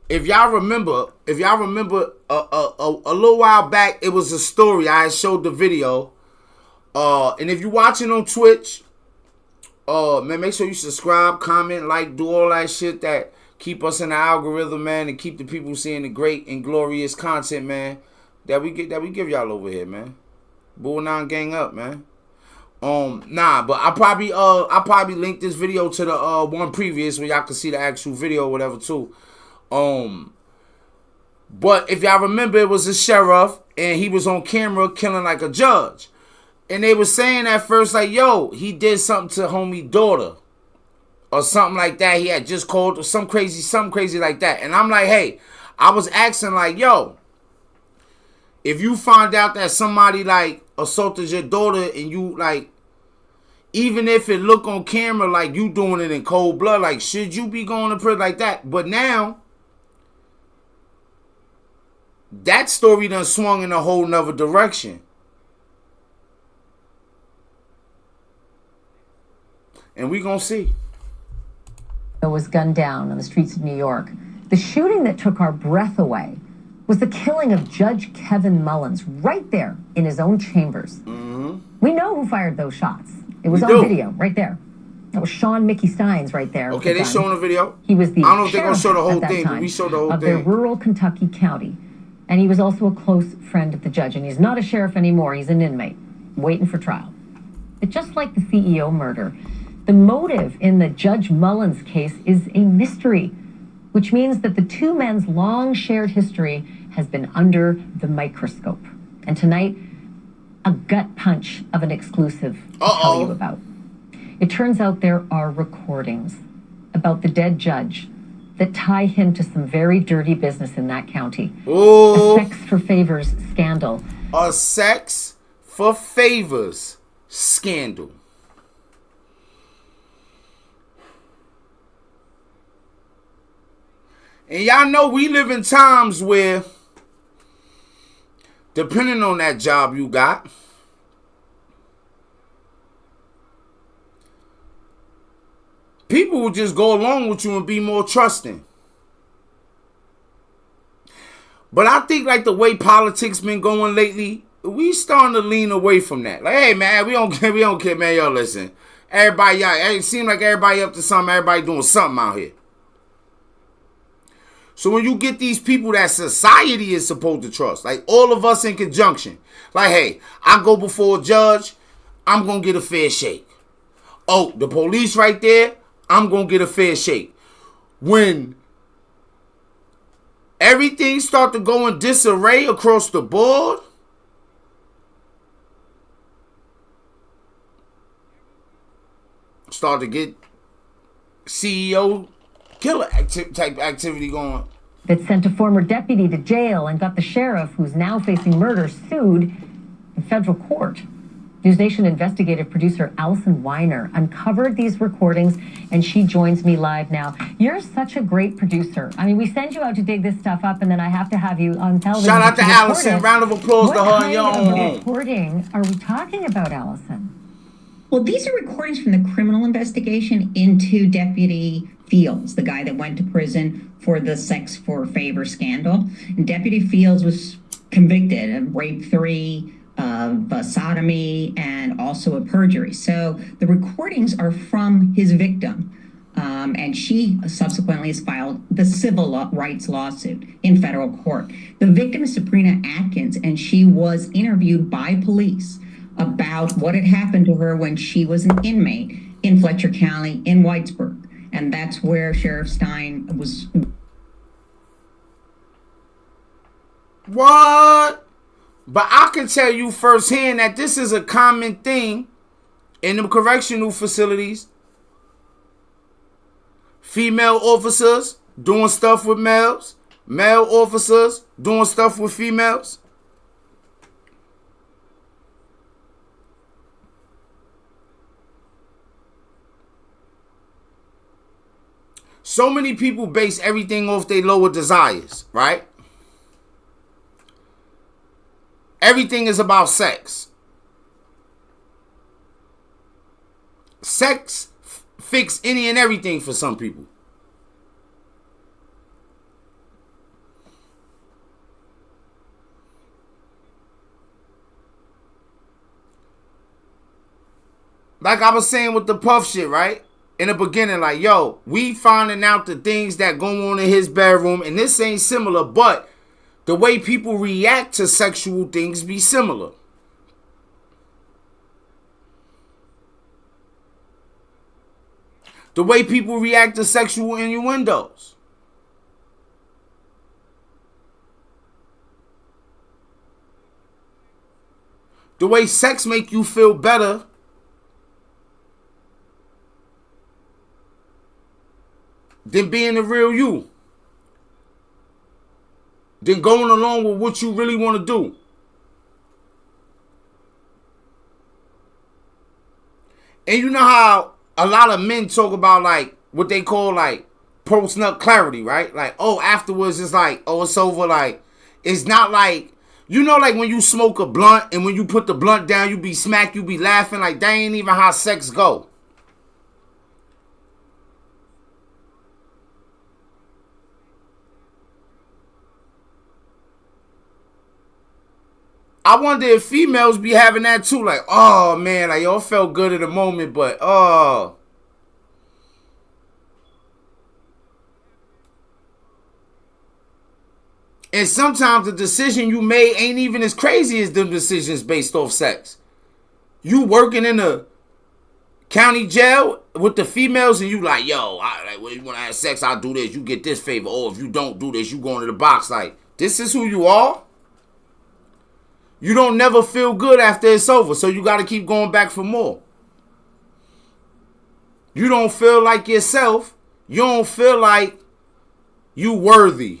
if y'all remember, a little while back, it was a story. I showed the video. And if you're watching on Twitch, man, make sure you subscribe, comment, like, do all that shit that keep us in the algorithm, man, and keep the people seeing the great and glorious content, man, that we give y'all over here, man. Bull 9 gang up, man. But I'll probably link this video to the one previous where y'all can see the actual video or whatever too. But if y'all remember, it was a sheriff and he was on camera killing like a judge. And they were saying at first, like, yo, he did something to homie daughter. Or something like that. He had just called or something crazy like that. And I'm like, hey, I was asking like, yo, if you find out that somebody like assaulted your daughter and you like, even if it look on camera like you doing it in cold blood, like, should you be going to prison like that? But now, that story done swung in a whole nother direction. And we gonna see. Was gunned down on the streets of New York. The shooting that took our breath away was the killing of Judge Kevin Mullins right there in his own chambers. Mm-hmm. We know who fired those shots. It was on video right there. That was Sean Mickey Stines right there. Okay, they showing the video. He was the I don't know if they're gonna show the whole thing, but we show the whole of thing. Their rural Kentucky county. And he was also a close friend of the judge. And he's not a sheriff anymore. He's an inmate waiting for trial. But just like the CEO murder, the motive in the Judge Mullins case is a mystery, which means that the two men's long shared history has been under the microscope. And tonight, a gut punch of an exclusive to tell you about. It turns out there are recordings about the dead judge that tie him to some very dirty business in that county. Ooh. A sex for favors scandal. A sex for favors scandal. And y'all know we live in times where, depending on that job you got, people will just go along with you and be more trusting. But I think like the way politics been going lately, we starting to lean away from that. Like, hey man, we don't care, man. Yo, listen, everybody, y'all, it seems like everybody up to something. Everybody doing something out here. So when you get these people that society is supposed to trust, like all of us in conjunction, like, hey, I go before a judge, I'm going to get a fair shake. Oh, the police right there, I'm going to get a fair shake. When everything start to go in disarray across the board, start to get CEO killer type activity going. That sent a former deputy to jail and got the sheriff, who's now facing murder, sued in federal court. News Nation investigative producer Allison Weiner uncovered these recordings, and she joins me live now. You're such a great producer. I mean, we send you out to dig this stuff up, and then I have to have you on television. Shout out to Allison. Round of applause to her and your own home. What recording are we talking about, Allison? Well, these are recordings from the criminal investigation into Deputy Fields, the guy that went to prison for the sex for favor scandal. And Deputy Fields was convicted of rape 3, of sodomy, and also of perjury. So the recordings are from his victim. And she subsequently has filed the civil rights lawsuit in federal court. The victim is Sabrina Atkins, and she was interviewed by police about what had happened to her when she was an inmate in Letcher County in Whitesburg. And that's where Sheriff Stein was. What? But I can tell you firsthand that this is a common thing in the correctional facilities. Female officers doing stuff with males. Male officers doing stuff with females. So many people base everything off their lower desires, right? Everything is about sex. Sex fix any and everything for some people. like I was saying with the Puff shit, right? In the beginning, like, yo, we finding out the things that go on in his bedroom, and this ain't similar, but the way people react to sexual things be similar. The way people react to sexual innuendos. The way sex make you feel better than being the real you. Than going along with what you really want to do. And you know how a lot of men talk about like what they call like post-nut clarity, right? Like, oh, afterwards it's like, oh, it's over. Like, it's not like, you know, like when you smoke a blunt and when you put the blunt down, you be smack, you be laughing. Like, that ain't even how sex go. I wonder if females be having that too. Like, oh man, like y'all felt good at the moment, but oh. And sometimes the decision you made ain't even as crazy as them decisions based off sex. You working in a county jail with the females and you like, yo, when I have sex, I'll do this. You get this favor. Oh, if you don't do this, you go into the box. Like, this is who you are? You don't never feel good after it's over, so you got to keep going back for more. You don't feel like yourself. You don't feel like you worthy.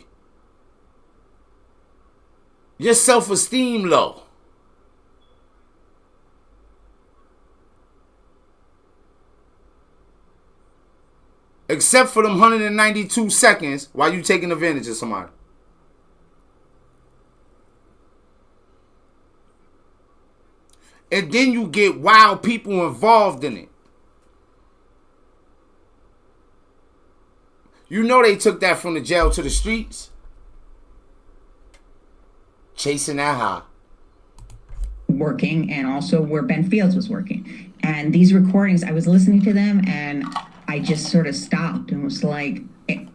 Your self-esteem low. Except for them 192 seconds while you taking advantage of somebody. And then you get wild people involved in it. You know they took that from the jail to the streets. Chasing that high. Working, and also where Ben Fields was working. And these recordings, I was listening to them and I just sort of stopped and was like,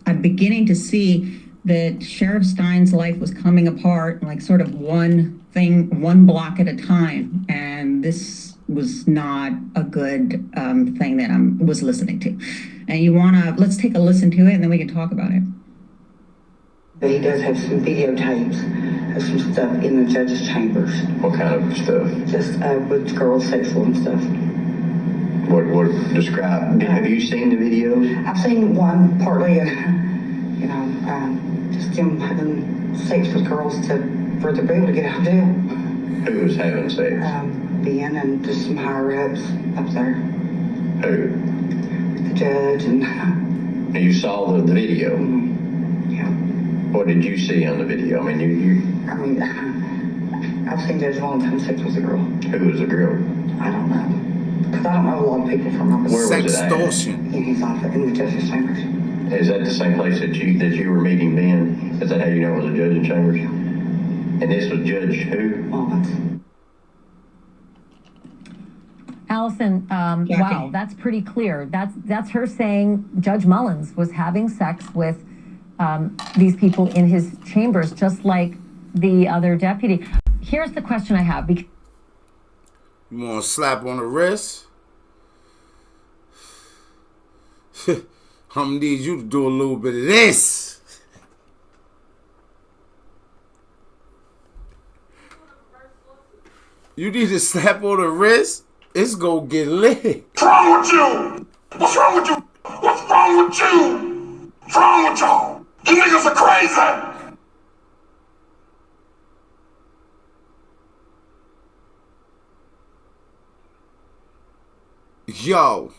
I'm beginning to see that Sheriff Stines' life was coming apart, like sort of one thing, one block at a time. And this was not a good thing that I was listening to. And let's take a listen to it and then we can talk about it. But he does have some videotapes of some stuff in the judge's chambers. What kind of stuff? Just with girls, sexual and stuff. What describe? Have you seen the videos? I've seen one partly, just him having sex with girls for the able to get out of jail. Who was having sex? Ben and just some higher ups up there. Who? The judge and. You saw the video. Yeah. What did you see on the video? I mean, I've seen Judge Mullins having sex with a girl. Who was the girl? I don't know. Because I don't know a lot of people from up there. Where was it at? Sextortion. In his office, in the judge's chambers. Is that the same place that you were meeting Ben? Is that how you know it was a judge in chambers? Yeah. And this was Judge who? Mullins. Allison, wow, that's pretty clear. That's her saying Judge Mullins was having sex with these people in his chambers, just like the other deputy. Here's the question I have. You want a slap on the wrist? I'm gonna need you to do a little bit of this. You need to slap on the wrist? It's gonna get lit. What's wrong with you? What's wrong with you? What's wrong with you? What's wrong with y'all? You niggas are crazy. Yo.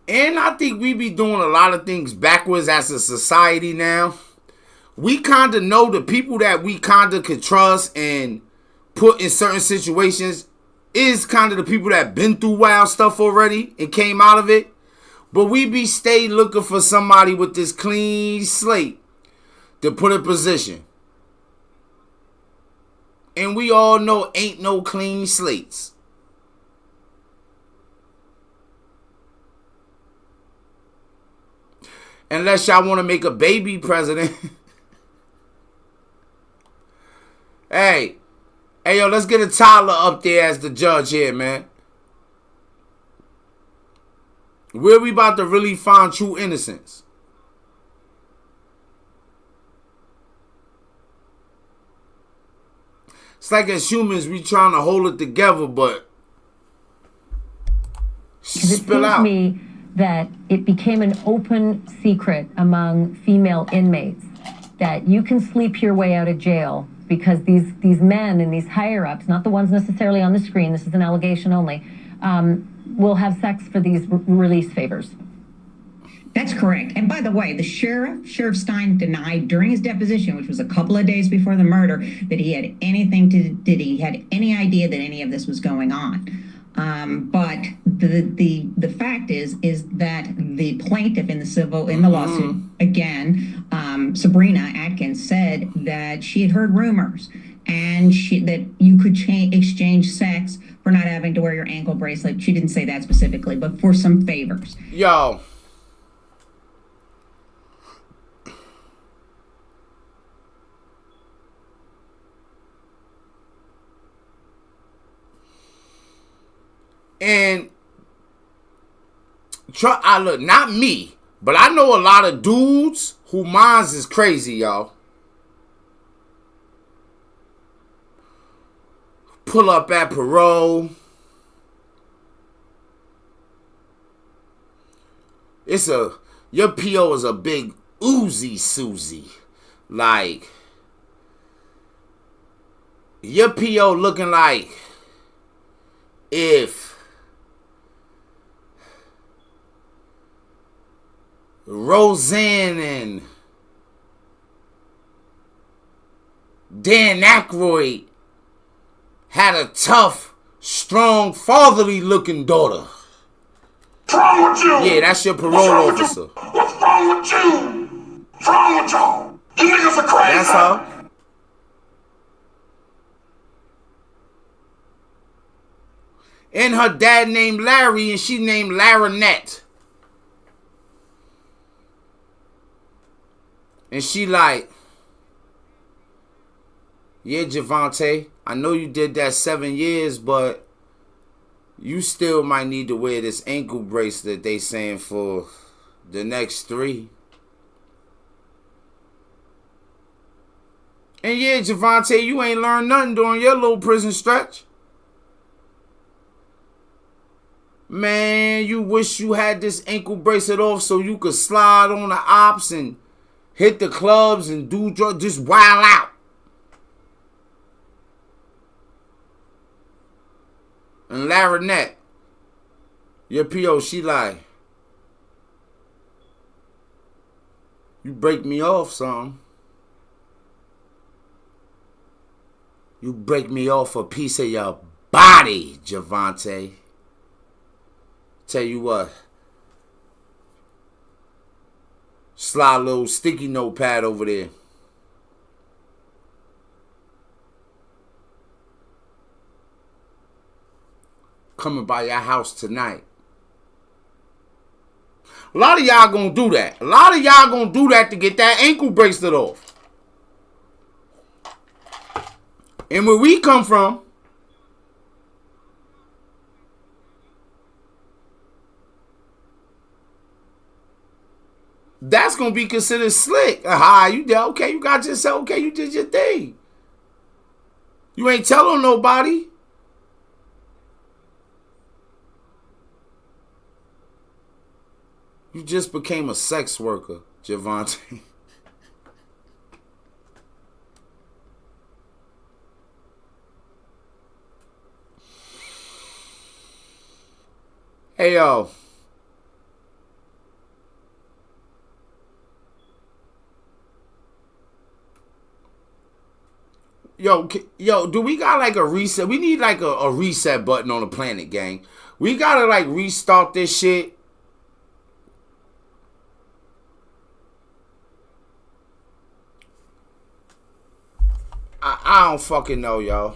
And I think we be doing a lot of things backwards as a society now. We kind of know the people that we kind of could trust and put in certain situations is kind of the people that been through wild stuff already and came out of it. But we be stay looking for somebody with this clean slate to put in position. And we all know ain't no clean slates. Unless y'all want to make a baby president. Hey, yo, let's get a Tyler up there as the judge here, man. Where we about to really find true innocence? It's like as humans, we trying to hold it together, but spill out. It seems to me that it became an open secret among female inmates that you can sleep your way out of jail because these men and these higher-ups, not the ones necessarily on the screen, this is an allegation only, will have sex for these release favors. That's correct. And by the way, the Sheriff Stines, denied during his deposition, which was a couple of days before the murder, that he had he had any idea that any of this was going on. But the fact is that the plaintiff in the lawsuit, again, Sabrina Atkins, said that she had heard rumors and that you could exchange sex for not having to wear your ankle bracelet. She didn't say that specifically, but for some favors. Yo. And I look, not me, but I know a lot of dudes who minds is crazy, y'all. Pull up at parole. Your PO is a big Uzi Susie. Like, your PO looking like if Roseanne and Dan Aykroyd had a tough, strong, fatherly looking daughter. What's wrong with you? Yeah, that's your parole officer. What's wrong with you? What's wrong with y'all? You niggas are crazy. That's her. And her dad named Larry and she named Larinette. And she like, yeah, Javante, I know you did that 7 years, but you still might need to wear this ankle bracelet they saying for the next 3. And yeah, Javante, you ain't learned nothing during your little prison stretch. Man, you wish you had this ankle bracelet off so you could slide on the ops and hit the clubs and do drugs, just wild out. And Larinette, your PO, she like, you break me off, son. You break me off a piece of your body, Javante. Tell you what. Slide a little sticky notepad over there. Coming by your house tonight. A lot of y'all gonna do that. A lot of y'all gonna do that to get that ankle bracelet off. And where we come from, that's gonna be considered slick. Aha, you did okay, you got yourself, okay, you did your thing. You ain't telling nobody. You just became a sex worker, Javante. Hey, yo. Yo, do we got like a reset? We need like a reset button on the planet, gang. We gotta like restart this shit. I don't fucking know, yo.